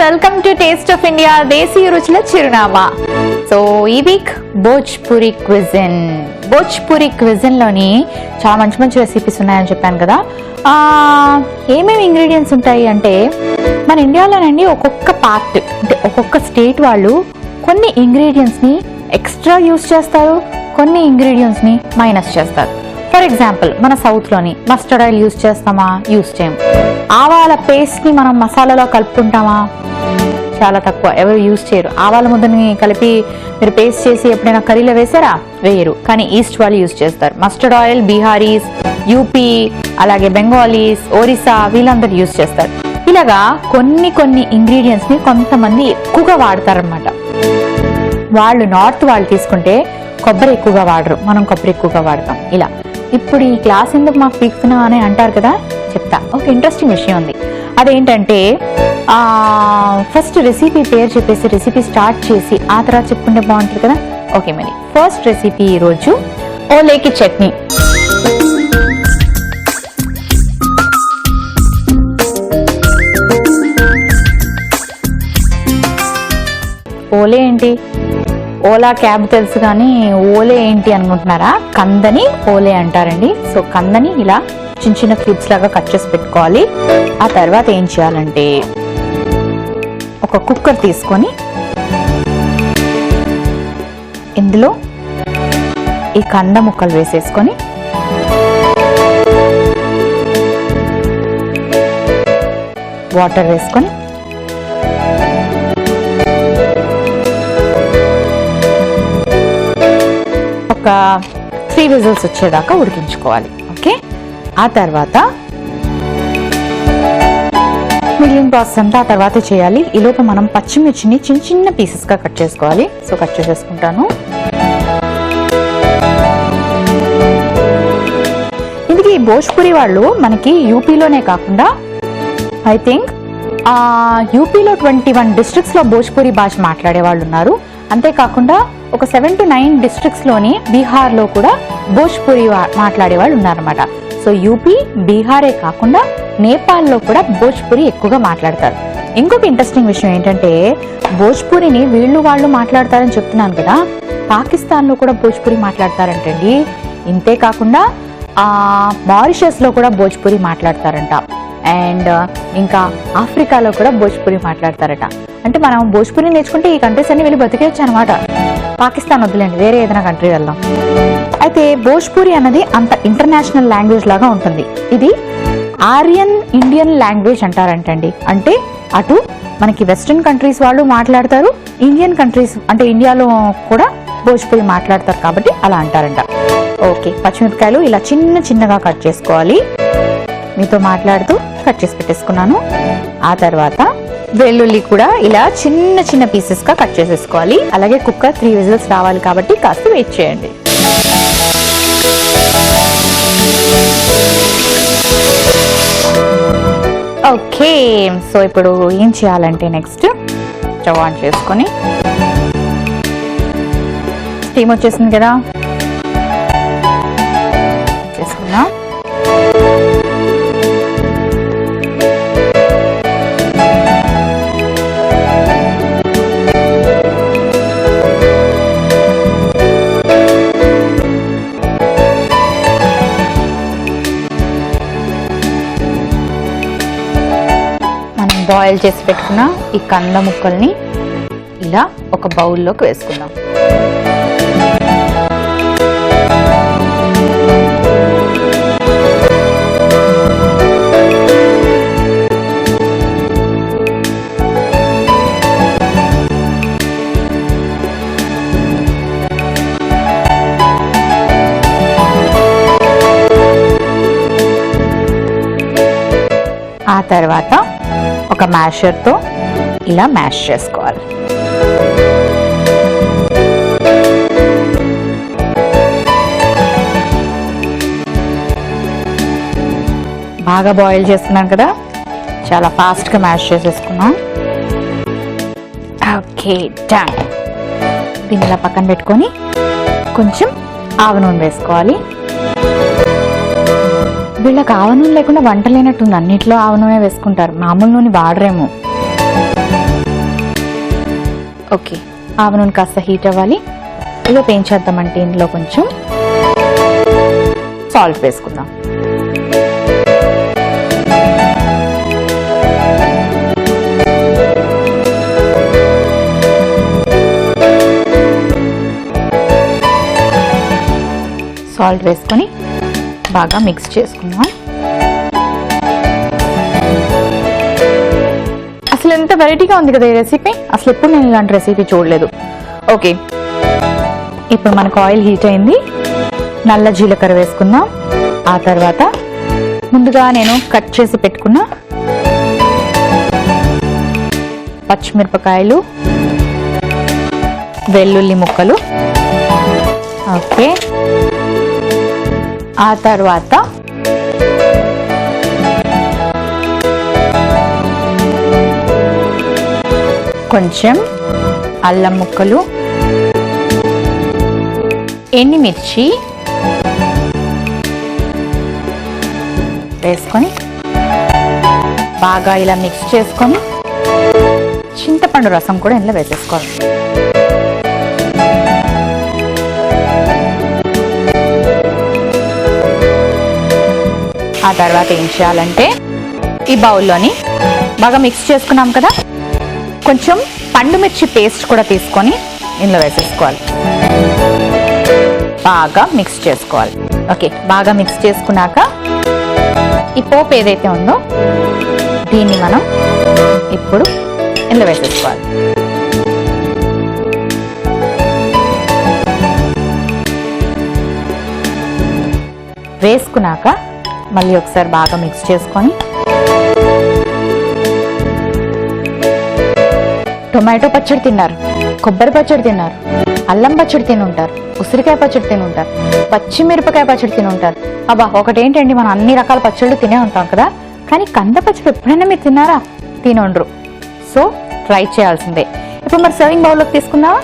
Welcome to taste of India దేశీయ రుచుల చిరునామా. సో ఈ వీక్ భోజ్పురి క్విజిన్ లోని చాలా మంచి మంచి రెసిపీస్ ఉన్నాయని చెప్పాను కదా. ఏమేమి ఇంగ్రీడియంట్స్ ఉంటాయి అంటే మన ఇండియాలోనండి ఒక్కొక్క పార్ట్ అంటే ఒక్కొక్క స్టేట్ వాళ్ళు కొన్ని ఇంగ్రీడియంట్స్ ని ఎక్స్ట్రా యూస్ చేస్తారు, కొన్ని ఇంగ్రీడియంట్స్ ని మైనస్ చేస్తారు. ఫర్ ఎగ్జాంపుల్ మన సౌత్ లోని మస్టర్డ్ ఆయిల్ యూస్ చేస్తామా? యూస్ చేయం. ఆవాల పేస్ట్ ని మనం మసాలాలో కలుపుకుంటామా? చాలా తక్కువ, ఎవరు యూస్ చేయరు. ఆవాల ముద్దని కలిపి మీరు పేస్ట్ చేసి ఎప్పుడైనా కర్రీలో వేసారా? వేయరు. కానీ ఈస్ట్ వాళ్ళు యూస్ చేస్తారు. మస్టర్డ్ ఆయిల్ బీహారీస్, యూపీ, అలాగే బెంగాలీస్, ఒరిస్సా వీళ్ళందరూ యూస్ చేస్తారు. ఇలాగా కొన్ని ఇంగ్రీడియంట్స్ ని కొంతమంది ఎక్కువగా వాడతారనమాట. వాళ్ళు నార్త్ వాళ్ళు తీసుకుంటే కొబ్బరి ఎక్కువగా వాడరు, మనం కొబ్బరి ఎక్కువగా వాడతాం. ఇలా ఇప్పుడు ఈ క్లాస్ ఎందుకు మాకు పీక్తున్నా అని అంటారు కదా, చెప్తా. ఒక ఇంట్రెస్టింగ్ విషయం ఉంది. అదేంటంటే ఫస్ట్ రెసిపీ పేరు చెప్పేసి రెసిపీ స్టార్ట్ చేసి ఆ తర్వాత చెప్పుకుంటే బాగుంటుంది కదా. ఓకే, మరి ఫస్ట్ రెసిపీ ఈరోజు ఓలేకి చట్నీ. ఓలే ఏంటి? ఓలా క్యాబ్ తెలుసు కానీ ఓలే ఏంటి అనుకుంటున్నారా? కందని ఓలే అంటారండి. సో కందని ఇలా చిన్న చిన్న క్యూబ్స్ లాగా కట్ చేసి పెట్టుకోవాలి. ఆ తర్వాత ఏం చేయాలంటే ఒక కుక్కర్ తీసుకొని ఇందులో ఈ కంద ముక్కలు వేసేసుకొని వాటర్ వేసుకొని ఒక 3 విజిల్స్ వచ్చేదాకా ఉడికించుకోవాలి. ఓకే, ఆ తర్వాత మిగిలిన ప్రాసెస్ అంతా ఆ తర్వాత చేయాలి. ఈలోపు మనం పచ్చిమిర్చిని చిన్న చిన్న పీసెస్ గా కట్ చేసుకోవాలి. సో కట్ చేసేసుకుంటాను. ఇందుకు ఈ భోజ్పురి వాళ్ళు మనకి యూపీలోనే కాకుండా ఐ థింక్ యూపీలో 21 డిస్ట్రిక్ట్స్ లో భోజ్పురి భాష మాట్లాడే వాళ్ళు ఉన్నారు. అంతేకాకుండా ఒక 7 to 9 డిస్ట్రిక్ట్స్ లోని బీహార్ లో కూడా భోజ్పురి మాట్లాడే వాళ్ళు ఉన్నారన్నమాట. సో యూపీ, బీహారే కాకుండా నేపాల్లో కూడా భోజ్పురి ఎక్కువగా మాట్లాడతారు. ఇంకొక ఇంట్రెస్టింగ్ విషయం ఏంటంటే భోజ్పురిని వీళ్ళు వాళ్ళు మాట్లాడతారని చెప్తున్నాను కదా, పాకిస్తాన్ లో కూడా భోజ్పురి మాట్లాడతారంటండి. ఇంతే కాకుండా మారిషస్ లో కూడా భోజ్పురి మాట్లాడతారంట. అండ్ ఇంకా ఆఫ్రికాలో కూడా భోజ్పురి మాట్లాడతారట. అంటే మనం భోజ్పురి నేర్చుకుంటే ఈ కంట్రీస్ అన్ని వెళ్ళి బతికేయచ్చు అనమాట. పాకిస్తాన్ వద్దులేండి, వేరే ఏదైనా కంట్రీ వెళ్దాం. అయితే భోజ్పురి అన్నది అంత ఇంటర్నేషనల్ లాంగ్వేజ్ లాగా ఉంటుంది. ఇది ఆర్యన్ ఇండియన్ లాంగ్వేజ్ అంటారంటండి. అంటే అటు మనకి వెస్ట్రన్ కంట్రీస్ వాళ్ళు మాట్లాడతారు, ఇండియన్ కంట్రీస్ అంటే ఇండియాలో కూడా భోజ్పురి మాట్లాడతారు కాబట్టి అలా అంటారంట. ఓకే, పచ్చిమిరపకాయలు ఇలా చిన్న చిన్నగా కట్ చేసుకోవాలి. మీతో మాట్లాడుతూ కట్ చేసి పెట్టేసుకున్నాను. ఆ తర్వాత వెల్లుల్లి కూడా ఇలా చిన్న చిన్న పీసెస్ గా కట్ చేసేసుకోవాలి. అలాగే కుక్కర్ 3 విజిల్స్ రావాలి కాబట్టి కాస్త వెయిట్ చేయండి. ఓకే, సో ఇప్పుడు ఏం చేయాలంటే నెక్స్ట్ స్టవ్ ఆన్ చేసుకొని స్టీమ్ వచ్చేసింది కదా, చేసుకున్నా. బాయిల్ చేసి పెట్టుకున్న ఈ కంద ముక్కల్ని ఇలా ఒక బౌల్లోకి వేసుకుందాం. ఆ తర్వాత ఒక మ్యాషర్తో ఇలా మ్యాష్ చేసుకోవాలి. బాగా బాయిల్ చేసుకున్నాం కదా, చాలా ఫాస్ట్గా మ్యాష్ చేసేసుకున్నాం. Okay, done. దీన్ని ఇలా పక్కన పెట్టుకొని కొంచెం ఆవ నూనె వేసుకోవాలి. వీళ్ళకి ఆవ నూనె లేకుండా వంట లేనట్టుంది, అన్నిట్లో ఆవ నూనె వేసుకుంటారు, మామూలు నూనె వాడరేమో. ఓకే, ఆవ నూనె కాస్త హీట్ అవ్వాలి. ఇదో ఏం చేద్దామంటే ఇందులో కొంచెం సాల్ట్ వేసుకుందాం. సాల్ట్ వేసుకొని బాగా మిక్స్ చేసుకుందాం. అసలు ఎంత వెరైటీగా ఉంది కదా ఈ రెసిపీ, అసలు ఎప్పుడు నేను ఇలాంటి రెసిపీ చూడలేదు. ఓకే, ఇప్పుడు మనకు ఆయిల్ హీట్ అయింది. నల్ల జీలకర్ర వేసుకుందాం. ఆ తర్వాత ముందుగా నేను కట్ చేసి పెట్టుకున్న పచ్చిమిరపకాయలు, వెల్లుల్లి ముక్కలు. ఓకే, ఆ తర్వాత కొంచెం అల్లం ముక్కలు, ఎండుమిర్చి వేసుకొని బాగా ఇలా మిక్స్ చేసుకొని చింతపండు రసం కూడా ఇందులో వేసేసుకోవాలి. ఆ తర్వాత ఏం చేయాలంటే ఈ బౌల్లోని బాగా మిక్స్ చేసుకున్నాం కదా, కొంచెం పండు మిర్చి పేస్ట్ కూడా తీసుకొని ఇందులో వేసేసుకోవాలి. బాగా మిక్స్ చేసుకోవాలి. ఓకే, బాగా మిక్స్ చేసుకున్నాక ఈ పోపు ఏదైతే ఉందో దీన్ని మనం ఇప్పుడు ఇందులో వేసేసుకోవాలి. వేసుకున్నాక మళ్ళీ ఒకసారి బాగా మిక్స్ చేసుకొని టొమాటో పచ్చడి తిన్నారు, కొబ్బరి పచ్చడి తిన్నారు, అల్లం పచ్చడి తిని ఉంటారు, ఉసిరికాయ పచ్చడి తిని ఉంటారు, పచ్చిమిరపకాయ పచ్చడి తిని ఉంటారు. అబ్బా, ఒకటేంటండి మనం అన్ని రకాల పచ్చళ్ళు తినే ఉంటాం కదా, కానీ కంద పచ్చడి ఎప్పుడైనా మీరు తిన్నారా? తినుండ్రు. సో ట్రై చేయాల్సిందే. ఇప్పుడు మరి సర్వింగ్ బౌల్లోకి తీసుకుందామా?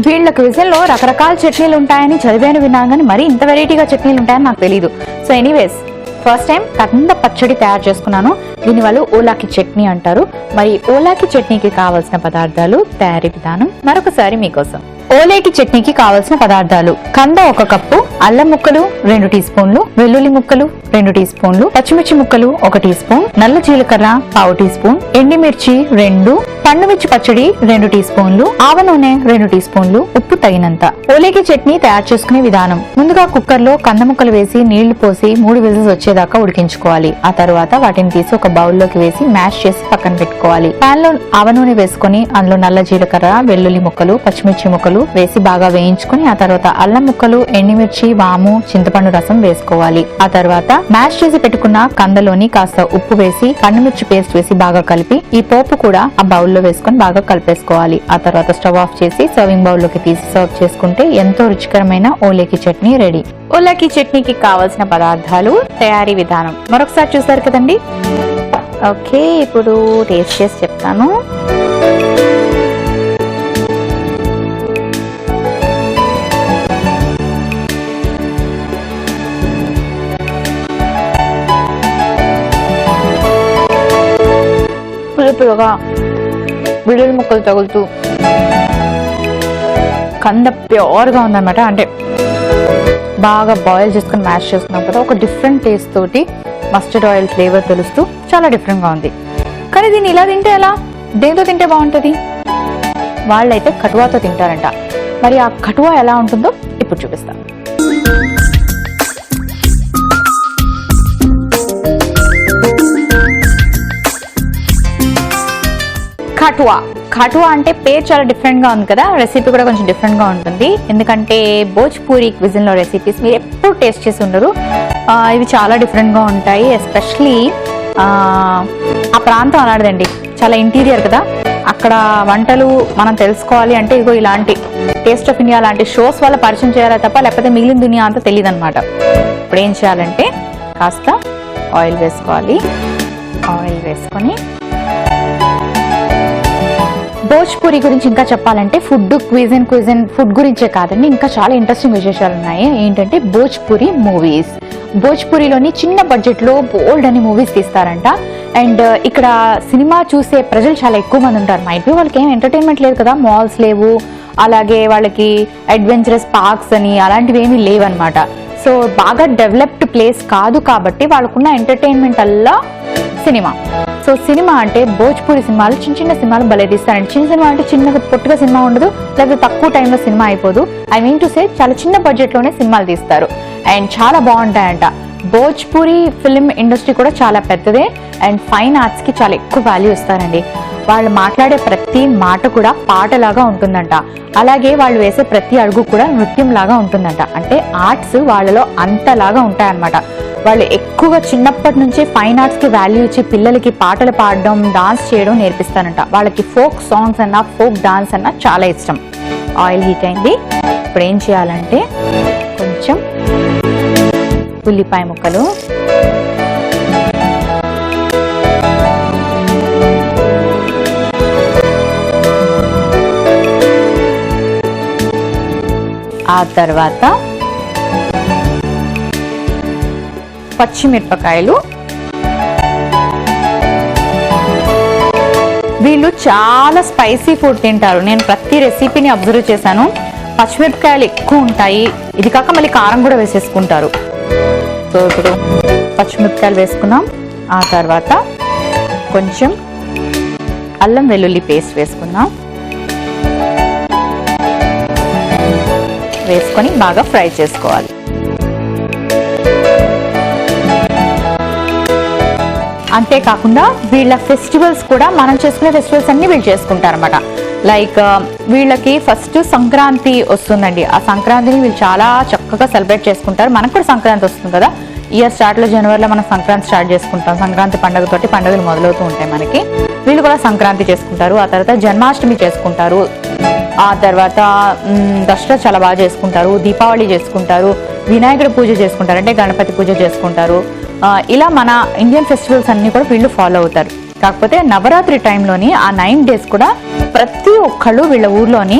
వీళ్ళ క్విజన్లో రకరకాల చట్నీలు ఉంటాయని చదివాను, విన్నాను, కానీ మరీ ఇంత వెరైటీగా చట్నీలు ఉంటాయని నాకు తెలియదు. సో ఎనీవేస్, ఫస్ట్ టైం కంద పచ్చడి తయారు చేసుకున్నాను. దీని వాళ్ళు ఓలాకి చట్నీ అంటారు. మరి ఓలాకి చట్నీకి కావాల్సిన పదార్థాలు, తయారీ విధానం మరొకసారి మీకోసం. ఓలేకి చట్నీకి కావలసిన పదార్థాలు: కంద 1 కప్పు, అల్లం ముక్కలు 2 టీ స్పూన్లు, వెల్లుల్లి ముక్కలు 2 టీ స్పూన్లు, పచ్చిమిర్చి ముక్కలు 1 టీ స్పూన్, నల్ల జీలకర్ర 1/2 టీ స్పూన్, ఎండిమిర్చి 2, పండుమిర్చి పచ్చడి 2 టీ స్పూన్లు, ఆవ నూనె 2 టీ స్పూన్లు, ఉప్పు తగినంత. ఓలేకి చట్నీ తయారు చేసుకునే విధానం: ముందుగా కుక్కర్ లో కంద ముక్కలు వేసి నీళ్లు పోసి 3 విజిల్స్ వచ్చేదాకా ఉడికించుకోవాలి. ఆ తర్వాత వాటిని తీసి ఒక బౌల్లోకి వేసి మ్యాష్ చేసి పక్కన పెట్టుకోవాలి. పాన్ లో ఆవ నూనె వేసుకుని అందులో నల్ల జీలకర్ర, వెల్లుల్లి ముక్కలు, పచ్చిమిర్చి ముక్కలు వేసి బాగా వేయించుకుని ఆ తర్వాత అల్లం ముక్కలు, ఎండిమిర్చి, వాము, చింతపండు రసం వేసుకోవాలి. ఆ తర్వాత మ్యాష్ చేసి పెట్టుకున్న కందలోని కాస్త ఉప్పు వేసి పండుమిర్చి పేస్ట్ వేసి బాగా కలిపి ఈ పోపు కూడా ఆ బౌల్లో వేసుకొని బాగా కలిపేసుకోవాలి. ఆ తర్వాత స్టవ్ ఆఫ్ చేసి సర్వింగ్ బౌల్ లోకి తీసి సర్వ్ చేసుకుంటే ఎంతో రుచికరమైన ఓలేకి చట్నీ రెడీ. ఓలేకి చట్నీకి కావాల్సిన పదార్థాలు, తయారీ విధానం మరొకసారి చూసారు కదండి. ఓకే, ఇప్పుడు టేస్ట్ చేసి చెప్తాను. పులుపులుగా వెల్లుల్లి ముక్కలు తగులుతూ కంద ప్యూర్గా ఉందన్నమాట. అంటే బాగా బాయిల్ చేసుకుని మ్యాష్ చేసుకున్నాం కదా, ఒక డిఫరెంట్ టేస్ట్ తోటి మస్టర్డ్ ఆయిల్ ఫ్లేవర్ తెలుస్తూ చాలా డిఫరెంట్గా ఉంది. కానీ దీన్ని ఇలా తింటే ఎలా, దేంతో తింటే బాగుంటుంది? వాళ్ళైతే కటువాతో తింటారంట. మరి ఆ కటువా ఎలా ఉంటుందో ఇప్పుడు చూపిస్తాను. కటువా. కటువా అంటే పేరు చాలా డిఫరెంట్ గా ఉంది కదా, రెసిపీ కూడా కొంచెం డిఫరెంట్ గా ఉంటుంది. ఎందుకంటే భోజ్పూరి క్విజిన్ లో రెసిపీస్ మీరు ఎప్పుడు టేస్ట్ చేసి ఉండరు. ఇవి చాలా డిఫరెంట్ గా ఉంటాయి. ఎస్పెషలీ ఆ ప్రాంతం అలాంటిదండి, చాలా ఇంటీరియర్ కదా, అక్కడ వంటలు మనం తెలుసుకోవాలి అంటే ఇగో ఇలాంటి టేస్ట్ ఆఫ్ ఇండియా లాంటి షోస్ వల్ల పరిచయం చేయాలి తప్ప, లేకపోతే మిగిలిన దునియా అంతా తెలియదు అనమాట. ఇప్పుడు ఏం చేయాలంటే కాస్త ఆయిల్ వేసుకోవాలి. ఆయిల్ వేసుకొని భోజ్పురి గురించి ఇంకా చెప్పాలంటే క్విజిన్ ఫుడ్ గురించే కాదండి, ఇంకా చాలా ఇంట్రెస్టింగ్ విశేషాలు ఉన్నాయి. ఏంటంటే భోజ్పురి మూవీస్, భోజ్పురిలోని చిన్న బడ్జెట్ లో బోల్డ్ అని మూవీస్ తీస్తారంట. అండ్ ఇక్కడ సినిమా చూసే ప్రజలు చాలా ఎక్కువ మంది ఉంటారు. మైబీ వాళ్ళకి ఏం ఎంటర్టైన్మెంట్ లేదు కదా, మాల్స్ లేవు, అలాగే వాళ్ళకి అడ్వెంచరస్ పార్క్స్ అని అలాంటివి ఏమీ లేవన్నమాట. సో బాగా డెవలప్డ్ ప్లేస్ కాదు కాబట్టి వాళ్ళకున్న ఎంటర్టైన్మెంట్ అల్లా సినిమా. సో సినిమా అంటే భోజ్పురి సినిమాలు చిన్న సినిమాలు భలే తీస్తారండి. చిన్న సినిమా అంటే చిన్నగా పొట్టుగా సినిమా ఉండదు, లేకపోతే తక్కువ టైంలో సినిమా అయిపోదు. ఐ మీన్ టు సే చాలా చిన్న బడ్జెట్ లోనే సినిమాలు తీస్తారు అండ్ చాలా బాగుంటాయంట. భోజ్పురి ఫిల్మ్ ఇండస్ట్రీ కూడా చాలా పెద్దదే అండ్ ఫైన్ ఆర్ట్స్ కి చాలా ఎక్కువ వాల్యూ ఇస్తారండి. వాళ్ళు మాట్లాడే ప్రతి మాట కూడా పాటలాగా ఉంటుందంట, అలాగే వాళ్ళు వేసే ప్రతి అడుగు కూడా నృత్యం లాగా ఉంటుందంట. అంటే ఆర్ట్స్ వాళ్ళలో అంతలాగా ఉంటాయన్నమాట. వాళ్ళు ఎక్కువగా చిన్నప్పటి నుంచి ఫైన్ ఆర్ట్స్ కి వాల్యూ ఇచ్చి పిల్లలకి పాటలు పాడడం, డాన్స్ చేయడం నేర్పిస్తారంట. వాళ్ళకి ఫోక్ సాంగ్స్ అన్నా ఫోక్ డాన్స్ అన్నా చాలా ఇష్టం. ఆయిల్ హీట్ అయింది. ఇప్పుడు ఏం చేయాలంటే కొంచెం ఉల్లిపాయ ముక్కలు, ఆ తర్వాత పచ్చిమిరపకాయలు. వీళ్ళు చాలా స్పైసీ ఫుడ్ తింటారు. నేను ప్రతి రెసిపీని అబ్జర్వ్ చేశాను. పచ్చిమిరపకాయలు ఎక్కువ ఉంటాయి, ఇది కాక మళ్ళీ కారం కూడా వేసేసుకుంటారు. సో ఇప్పుడు పచ్చిమిరపకాయలు వేసుకున్నాం. ఆ తర్వాత కొంచెం అల్లం వెల్లుల్లి పేస్ట్ వేసుకుందాం. వేసుకొని బాగా ఫ్రై చేసుకోవాలి. అంతేకాకుండా వీళ్ళ ఫెస్టివల్స్ కూడా మనం చేసుకునే ఫెస్టివల్స్ అన్ని వీళ్ళు చేసుకుంటారు అనమాట. లైక్ వీళ్ళకి ఫస్ట్ సంక్రాంతి వస్తుందండి. ఆ సంక్రాంతిని వీళ్ళు చాలా చక్కగా సెలబ్రేట్ చేసుకుంటారు. మనకు కూడా సంక్రాంతి వస్తుంది కదా, ఇయర్ స్టార్ట్లో జనవరిలో మనం సంక్రాంతి స్టార్ట్ చేసుకుంటాం. సంక్రాంతి పండుగతోటి పండుగలు మొదలవుతూ ఉంటాయి మనకి. వీళ్ళు కూడా సంక్రాంతి చేసుకుంటారు. ఆ తర్వాత జన్మాష్టమి చేసుకుంటారు. ఆ తర్వాత దసరా చాలా బాగా చేసుకుంటారు. దీపావళి చేసుకుంటారు. వినాయకుడి పూజ చేసుకుంటారు, అంటే గణపతి పూజ చేసుకుంటారు. ఇలా మన ఇండియన్ ఫెస్టివల్స్ అన్ని కూడా వీళ్ళు ఫాలో అవుతారు. కాకపోతే నవరాత్రి టైంలోని ఆ 9 days కూడా ప్రతి ఒక్కళ్ళు వీళ్ళ ఊర్లోని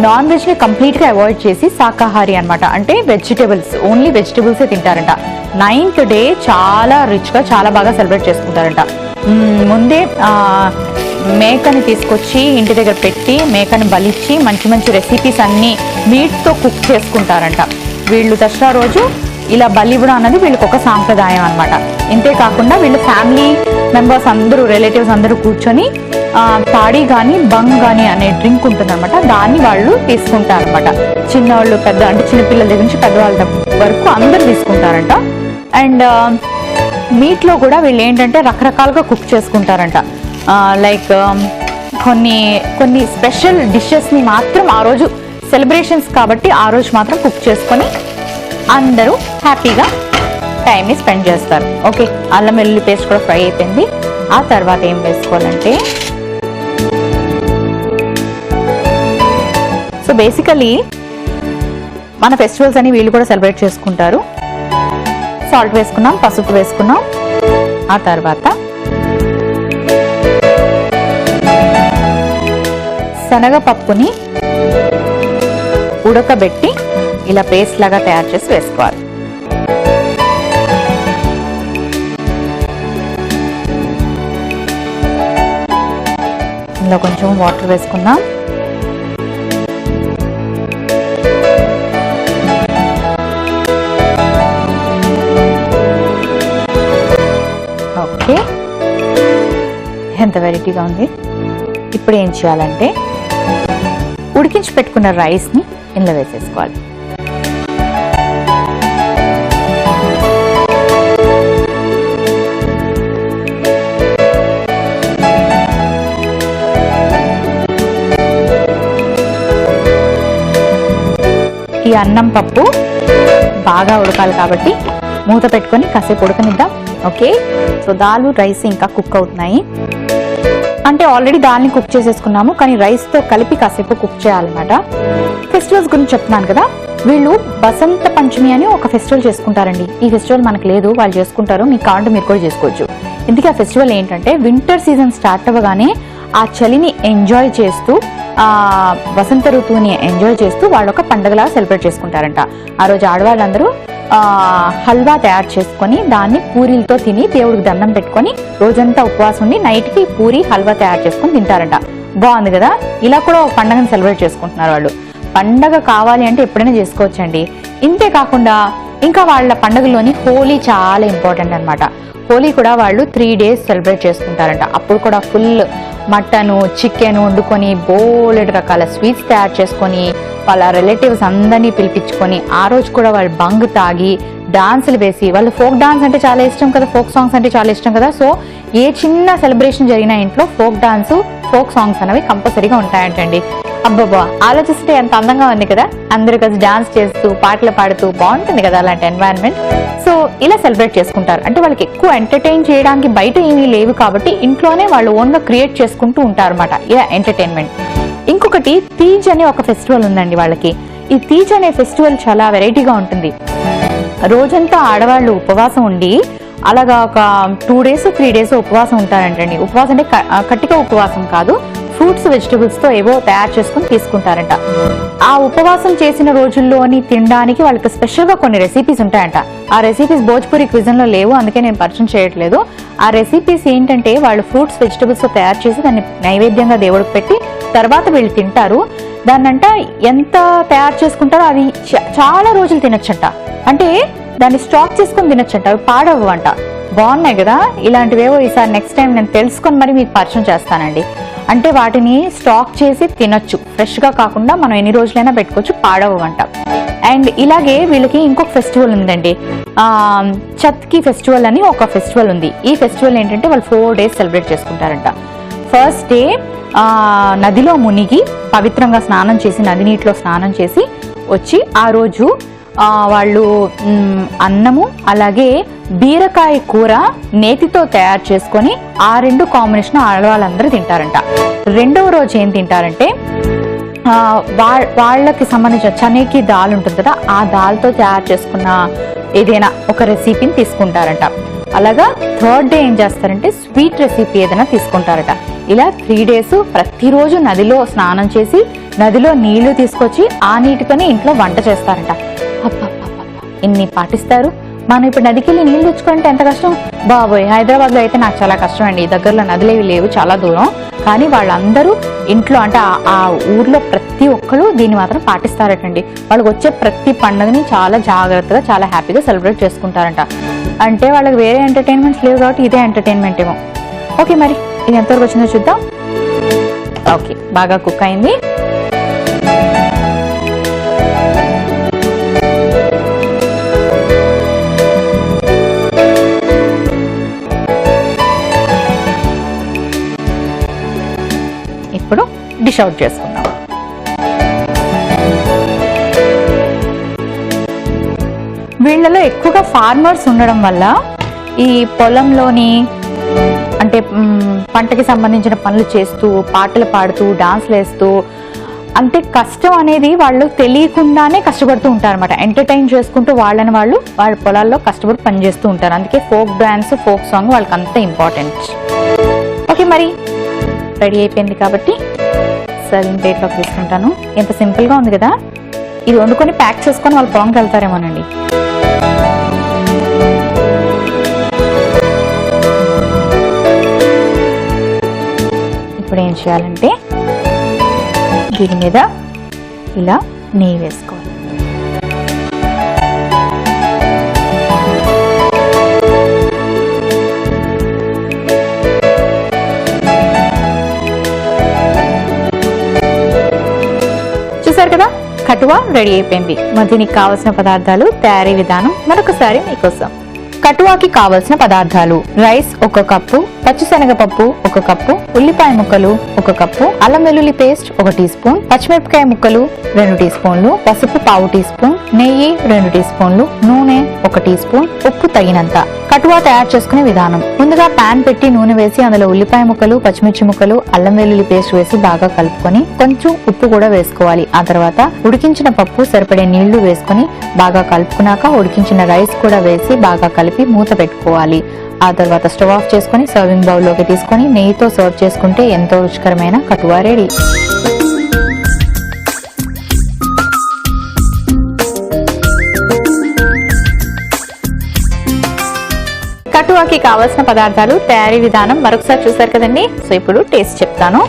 నాన్ వెజ్ ని కంప్లీట్ గా అవాయిడ్ చేసి శాకాహారి అనమాట, అంటే వెజిటేబుల్స్, ఓన్లీ వెజిటేబుల్సే తింటారంట. 9th day చాలా రిచ్ గా చాలా బాగా సెలబ్రేట్ చేసుకుంటారంట. ముందే మేకని తీసుకొచ్చి ఇంటి దగ్గర పెట్టి మేకని బలిచ్చి మంచి మంచి రెసిపీస్ అన్ని మీట్ తో కుక్ చేసుకుంటారంట. వీళ్ళు దసరా రోజు ఇలా బలి ఇవ్వడం అన్నది వీళ్ళకి ఒక సాంప్రదాయం అనమాట. ఇంతేకాకుండా వీళ్ళు ఫ్యామిలీ మెంబర్స్ అందరూ, రిలేటివ్స్ అందరూ కూర్చొని తాడి కానీ బంగ్ కానీ అనే డ్రింక్ ఉంటుంది అనమాట, దాన్ని వాళ్ళు తీసుకుంటారు అనమాట. చిన్నవాళ్ళు పెద్ద, అంటే చిన్నపిల్లల దగ్గర నుంచి పెద్దవాళ్ళ వరకు అందరూ తీసుకుంటారంట. అండ్ మీట్ లో కూడా వీళ్ళు ఏంటంటే రకరకాలుగా కుక్ చేసుకుంటారంట. లైక్ కొన్ని స్పెషల్ డిషెస్ ని మాత్రం ఆ రోజు సెలబ్రేషన్స్ కాబట్టి ఆ రోజు మాత్రం కుక్ చేసుకొని అందరూ హ్యాపీగా టైంని స్పెండ్ చేస్తారు. ఓకే, అల్లం వెల్లుల్లి పేస్ట్ కూడా ఫ్రై అయిపోయింది. ఆ తర్వాత ఏం వేసుకోవాలంటే, సో బేసికలీ మన ఫెస్టివల్స్ అని వీళ్ళు కూడా సెలబ్రేట్ చేసుకుంటారు. సాల్ట్ వేసుకున్నాం, పసుపు వేసుకున్నాం. ఆ తర్వాత శనగపప్పుని ఉడకబెట్టి ఇలా పేస్ట్ లాగా తయారు చేసి వేసుకోవాలి. ఇందులో కొంచెం వాటర్ వేసుకుందాం. ఓకే, ఎంత వెరైటీగా ఉంది. ఇప్పుడు ఏం చేయాలంటే ఉడికించి పెట్టుకున్న రైస్ని ఇందులో వేసేసుకోవాలి. ఈ అన్నం పప్పు బాగా ఉడకాలి కాబట్టి మూత పెట్టుకొని కాసేపు ఉడకనిద్దాం. ఓకే, సో దాల్ రైస్ ఇంకా కుక్ అవుతున్నాయి. అంటే ఆల్రెడీ దాన్ని కుక్ చేసేసుకున్నాము, కానీ రైస్తో కలిపి కాసేపు కుక్ చేయాలన్నమాట. ఫెస్టివల్స్ గురించి చెప్తున్నాను కదా, వీళ్ళు బసంత పంచమి అని ఒక ఫెస్టివల్ చేసుకుంటారండి. ఈ ఫెస్టివల్ మనకు లేదు, వాళ్ళు చేసుకుంటారు, మీకు కావాలంటే మీరు కూడా చేసుకోవచ్చు. ఇందుకే ఆ ఫెస్టివల్ ఏంటంటే వింటర్ సీజన్ స్టార్ట్ అవ్వగానే ఆ చలిని ఎంజాయ్ చేస్తూ, ఆ వసంత ఋతువుని ఎంజాయ్ చేస్తూ వాళ్ళు ఒక పండుగలాగా సెలబ్రేట్ చేసుకుంటారంట. ఆ రోజు ఆడవాళ్ళందరూ హల్వా తయారు చేసుకొని దాన్ని పూరీలతో తిని దేవుడికి దండం పెట్టుకొని రోజంతా ఉపవాసం ఉండి నైట్కి పూరి హల్వా తయారు చేసుకొని తింటారంట. బాగుంది కదా, ఇలా కూడా ఒక పండుగను సెలబ్రేట్ చేసుకుంటున్నారు వాళ్ళు. పండగ కావాలి అంటే ఎప్పుడైనా చేసుకోవచ్చండి. ఇంతే కాకుండా ఇంకా వాళ్ళ పండుగలోని హోలీ చాలా ఇంపార్టెంట్ అనమాట. హోలీ కూడా వాళ్ళు 3 days సెలబ్రేట్ చేసుకుంటారంట. అప్పుడు కూడా ఫుల్ మటను చికెన్ వండుకొని బోలెడు రకాల స్వీట్స్ తయారు చేసుకొని వాళ్ళ రిలేటివ్స్ అందరినీ పిలిపించుకొని ఆ రోజు కూడా వాళ్ళు బంగ్ తాగి డాన్సులు వేసి, వాళ్ళు ఫోక్ డాన్స్ అంటే చాలా ఇష్టం కదా, ఫోక్ సాంగ్స్ అంటే చాలా ఇష్టం కదా. సో ఏ చిన్న సెలబ్రేషన్ జరిగిన ఇంట్లో ఫోక్ డాన్స్ ఫోక్ సాంగ్స్ అనేవి కంపల్సరీగా ఉంటాయంటండి. అబ్బబ్బా, ఆలోచిస్తే ఎంత అందంగా ఉంది కదా, అందరూ కలిసి డాన్స్ చేస్తూ పాటలు పాడుతూ బాగుంటుంది కదా అలాంటి ఎన్వైరన్మెంట్. సో ఇలా సెలబ్రేట్ చేసుకుంటారు. అంటే వాళ్ళకి ఎక్కువ ఎంటర్టైన్ చేయడానికి బయట ఏమీ లేవు కాబట్టి ఇంట్లోనే వాళ్ళు ఓన్గా క్రియేట్ చేసుకుంటూ ఉంటారు అనమాట ఇలా ఎంటర్టైన్మెంట్. ఇంకొకటి తీజ్ అనే ఒక ఫెస్టివల్ ఉందండి వాళ్ళకి. ఈ తీజ్ అనే ఫెస్టివల్ చాలా వెరైటీగా ఉంటుంది. రోజంతా ఆడవాళ్ళు ఉపవాసం ఉండి అలాగా ఒక 2 days 3 days ఉపవాసం ఉంటారంటండి. ఉపవాసం అంటే కట్టిక ఉపవాసం కాదు, ఫ్రూట్స్ వెజిటబుల్స్తో ఏవో తయారు చేసుకుని తీసుకుంటారంట. ఆ ఉపవాసం చేసిన రోజుల్లోని తినడానికి వాళ్ళకి స్పెషల్గా కొన్ని రెసిపీస్ ఉంటాయంట. ఆ రెసిపీస్ భోజ్పురి క్విజన్లో లేవు, అందుకే నేను పరిచయం చేయట్లేదు. ఆ రెసిపీస్ ఏంటంటే వాళ్ళు ఫ్రూట్స్ వెజిటబుల్స్తో తయారు చేసి దాన్ని నైవేద్యంగా దేవుడికి పెట్టి తర్వాత వీళ్ళు తింటారు. దాన్నంట ఎంత తయారు చేసుకుంటారో అది చాలా రోజులు తినొచ్చంట. అంటే దాన్ని స్టాక్ చేసుకుని తినొచ్చంట, అవి పాడవ్వంట. బాగున్నాయి కదా, ఇలాంటివేవో ఈసారి నెక్స్ట్ టైం నేను తెలుసుకొని మరి మీకు పరిచయం చేస్తానండి. అంటే వాటిని స్టాక్ చేసి తినొచ్చు, ఫ్రెష్గా కాకుండా మనం ఎన్ని రోజులైనా పెట్టుకోవచ్చు, పాడవ్వంట. అండ్ ఇలాగే వీళ్ళకి ఇంకొక ఫెస్టివల్ ఉందండి, చత్కి ఫెస్టివల్ అని ఒక ఫెస్టివల్ ఉంది. ఈ ఫెస్టివల్ ఏంటంటే వాళ్ళు 4 days సెలబ్రేట్ చేసుకుంటారంట. ఫస్ట్ డే నదిలో మునిగి పవిత్రంగా స్నానం చేసి నది నీటిలో స్నానం చేసి వచ్చి ఆ రోజు వాళ్ళు అన్నము అలాగే బీరకాయ కూర నేతితో తయారు చేసుకొని ఆ 2 కాంబినేషన్ ఆడవాళ్ళందరూ తింటారంట. రెండవ రోజు ఏం తింటారంటే వాళ్ళకి సంబంధించిన చనేకి దాల్ ఉంటుంది కదా, ఆ దాల్తో తయారు చేసుకున్న ఏదైనా ఒక రెసిపీని తీసుకుంటారంట. అలాగా థర్డ్ డే ఏం చేస్తారంటే స్వీట్ రెసిపీ ఏదైనా తీసుకుంటారట. ఇలా 3 days ప్రతిరోజు నదిలో స్నానం చేసి నదిలో నీళ్లు తీసుకొచ్చి ఆ నీటితోనే ఇంట్లో వంట చేస్తారంట. ఇన్ని పాటిస్తారు. మనం ఇప్పుడు నదికి వెళ్ళి నీళ్ళు తెచ్చుకుంటే ఎంత కష్టం బాబోయ్. హైదరాబాద్లో అయితే నాకు చాలా కష్టం అండి, దగ్గరలో నదులేవి లేవు, చాలా దూరం. కానీ వాళ్ళందరూ ఇంట్లో అంటే ఆ ఊర్లో ప్రతి ఒక్కరు దీన్ని మాత్రం పాటిస్తారటండి. వాళ్ళకి వచ్చే ప్రతి పండుగని చాలా జాగ్రత్తగా చాలా హ్యాపీగా సెలబ్రేట్ చేసుకుంటారంట. అంటే వాళ్ళకి వేరే ఎంటర్టైన్మెంట్స్ లేవు కాబట్టి ఇదే ఎంటర్టైన్మెంట్ ఏమో. ఓకే, మరి ఇది ఎంతవరకు వచ్చిందో చూద్దాం. ఓకే, బాగా కుక్ అయింది. ఇప్పుడు డిష్ అవుట్ చేసుకుందాం. వీళ్ళలో ఎక్కువగా ఫార్మర్స్ ఉండడం వల్ల ఈ పొలంలోని అంటే పంటకి సంబంధించిన పనులు చేస్తూ పాటలు పాడుతూ డాన్స్లు వేస్తూ అంటే కష్టం అనేది వాళ్ళు తెలియకుండానే కష్టపడుతూ ఉంటారు అనమాట. ఎంటర్టైన్ చేసుకుంటూ వాళ్ళని వాళ్ళు వాళ్ళ పొలాల్లో కష్టపడి పనిచేస్తూ ఉంటారు. అందుకే ఫోక్ డాన్స్ ఫోక్ సాంగ్ వాళ్ళకి అంత ఇంపార్టెంట్. ఓకే, మరి రెడీ అయిపోయింది కాబట్టి సర్వింగ్ ప్లేట్లోకి తీసుకుంటాను. ఎంత సింపుల్గా ఉంది కదా, ఇది వండుకొని ప్యాక్ చేసుకొని వాళ్ళు పొలంకి వెళ్తారేమోనండి. ఇప్పుడు ఏం చేయాలంటే దీని మీద ఇలా నెయ్యి వేసుకోవాలి. చూసారు కదా, కటువ రెడీ అయిపోయింది. మరి దీనికి కావాల్సిన పదార్థాలు తయారీ విధానం మరొకసారి మీకోసం. కటువాకి కావలసిన పదార్థాలు: రైస్ 1 కప్పు, పచ్చిశనగపప్పు 1 కప్పు, ఉల్లిపాయ ముక్కలు 1 కప్పు, అల్లం వెల్లుల్లి పేస్ట్ 1 టీ స్పూన్, పచ్చిమిరపకాయ ముక్కలు 2 టీ స్పూన్లు, పసుపు 1/2 టీ స్పూన్, నెయ్యి 2 టీ స్పూన్లు, నూనె 1 టీ స్పూన్, ఉప్పు తగినంత. కటువా తయారు చేసుకునే విధానం: ముందుగా పాన్ పెట్టి నూనె వేసి అందులో ఉల్లిపాయ ముక్కలు, పచ్చిమిర్చి ముక్కలు, అల్లం వెల్లుల్లి పేస్ట్ వేసి బాగా కలుపుకొని కొంచెం ఉప్పు కూడా వేసుకోవాలి. ఆ తర్వాత ఉడికించిన పప్పు సరిపడే నీళ్లు వేసుకొని బాగా కలుపుకున్నాక ఉడికించిన రైస్ కూడా వేసి బాగా కలిపి మూత పెట్టుకోవాలి. ఆ తర్వాత స్టవ్ ఆఫ్ చేసుకుని సర్వింగ్ బౌల్లోకి తీసుకొని నెయ్యితో సర్వ్ చేసుకుంటే ఎంతో రుచికరమైన కటువా రెడీ. కటువాకి కావాల్సిన పదార్థాలు, తయారీ విధానం మరొకసారి చూసారు కదండి. సో ఇప్పుడు టేస్ట్ చెప్తాను.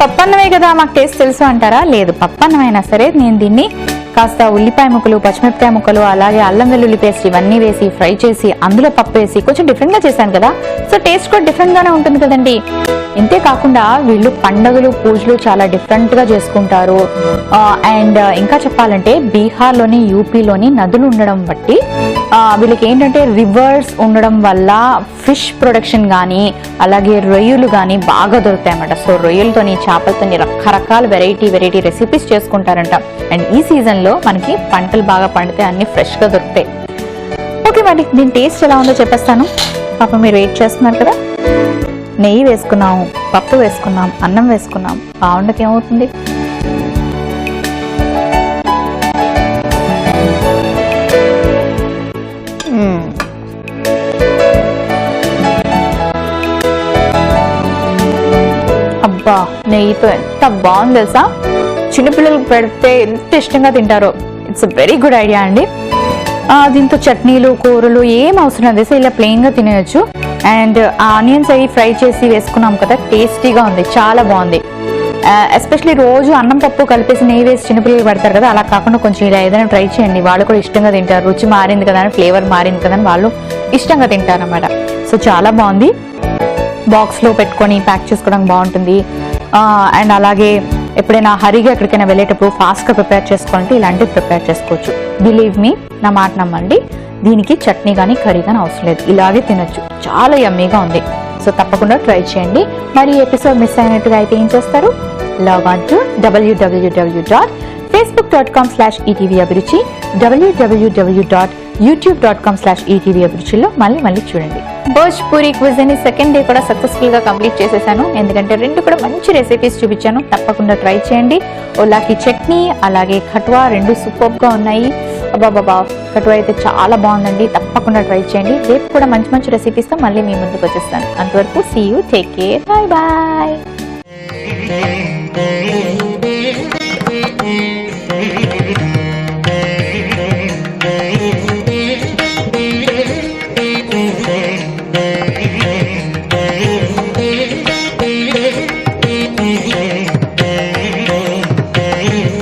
పప్పన్నమే కదా మాకు టేస్ట్ తెలుసు అంటారా? లేదు, పప్పన్నమైనా సరే నేను దీన్ని కాస్త ఉల్లిపాయ ముక్కలు, పచ్చిమిరపకాయ ముక్కలు, అలాగే అల్లం వెల్లుల్లి పేస్ట్ ఇవన్నీ వేసి ఫ్రై చేసి అందులో పప్పు వేసి కొంచెం డిఫరెంట్ గా చేశాను కదా. సో టేస్ట్ కూడా డిఫరెంట్ గానే ఉంటుంది కదండి. ఇంతే కాకుండా వీళ్ళు పండుగలు, పూజలు చాలా డిఫరెంట్ గా చేసుకుంటారు. అండ్ ఇంకా చెప్పాలంటే బీహార్లోని, యూపీలోని నదులు ఉండడం బట్టి వీళ్ళకి ఏంటంటే రివర్స్ ఉండడం వల్ల ఫిష్ ప్రొడక్షన్ కానీ అలాగే రొయ్యలు కానీ బాగా దొరుకుతాయి అన్నమాట. సో రొయ్యలతోని, చేపలతోని రకరకాల వెరైటీ రెసిపీస్ చేసుకుంటారంట. అండ్ ఈ సీజన్ లో మనకి పంటలు బాగా పండితే అన్ని ఫ్రెష్ గా దొరుకుతాయి. ఓకే, మరి దీని టేస్ట్ ఎలా ఉందో చెప్పేస్తాను. పాపం మీరు వెయిట్ చేస్తున్నారు కదా. నెయ్యి వేసుకున్నాం, పప్పు వేసుకున్నాం, అన్నం వేసుకున్నాం, బాగుండక ఏమవుతుంది? అబ్బా, నెయ్యితో ఎంత బాగుంది తెలుసా. చిన్నపిల్లలకు పెడితే ఎంత ఇష్టంగా తింటారో. ఇట్స్ వెరీ గుడ్ ఐడియా అండి. దీంతో చట్నీలు, కూరలు ఏం అవసరం లేదు, ఇలా ప్లెయిన్ గా తినేయచ్చు. అండ్ ఆనియన్స్ అవి ఫ్రై చేసి వేసుకున్నాం కదా, టేస్టీగా ఉంది, చాలా బాగుంది. ఎస్పెషలీ రోజు అన్నం పప్పు కలిపేసి నెయ్యి వేసి చిన్నపిల్లలు పెడతారు కదా, అలా కాకుండా కొంచెం ఇలా ఏదైనా ట్రై చేయండి. వాళ్ళు కూడా ఇష్టంగా తింటారు. రుచి మారింది కదా, ఫ్లేవర్ మారింది కదా అని వాళ్ళు ఇష్టంగా తింటారు అన్నమాట. సో చాలా బాగుంది. బాక్స్ లో పెట్టుకొని ప్యాక్ చేసుకోవడానికి బాగుంటుంది. అండ్ అలాగే ఎప్పుడైనా హరిగా ఎక్కడికైనా వెళ్ళేటప్పుడు ఫాస్ట్ గా ప్రిపేర్ చేసుకోవాలంటే ఇలాంటివి ప్రిపేర్ చేసుకోవచ్చు. బిలీవ్ మీ, నా మాట నమ్మండి. దీనికి చట్నీ కానీ కర్రీ కానీ అవసరం లేదు, ఇలాగే తినొచ్చు. చాలా యమ్మీగా ఉంది. సో తప్పకుండా ట్రై చేయండి. మరి ఈ ఎపిసోడ్ మిస్ అయినట్టుగా అయితే ఏం చేస్తారు? లాగ్ ఆన్ టు www.facebook.com/etvabhiruchi, www.youtube.com/etvabhiruchiలో మళ్ళీ చూడండి. భోజ్పూరి క్విజ్ సెకండ్ డే కూడా సక్సెస్ఫుల్ గా కంప్లీట్ చేసేసాను. ఎందుకంటే 2 కూడా మంచి రెసిపీస్ చూపించాను. తప్పకుండా ట్రై చేయండి. ఓలాకి చట్నీ అలాగే కటువా 2 సూపర్ గా ఉన్నాయి. అబ్బాబాబా, కటువా అయితే చాలా బాగుందండి. తప్పకుండా ట్రై చేయండి. రేపు కూడా మంచి రెసిపీస్ తో మళ్ళీ మీ ముందుకు వచ్చేస్తాను. అంతవరకు see you, take care, bye bye.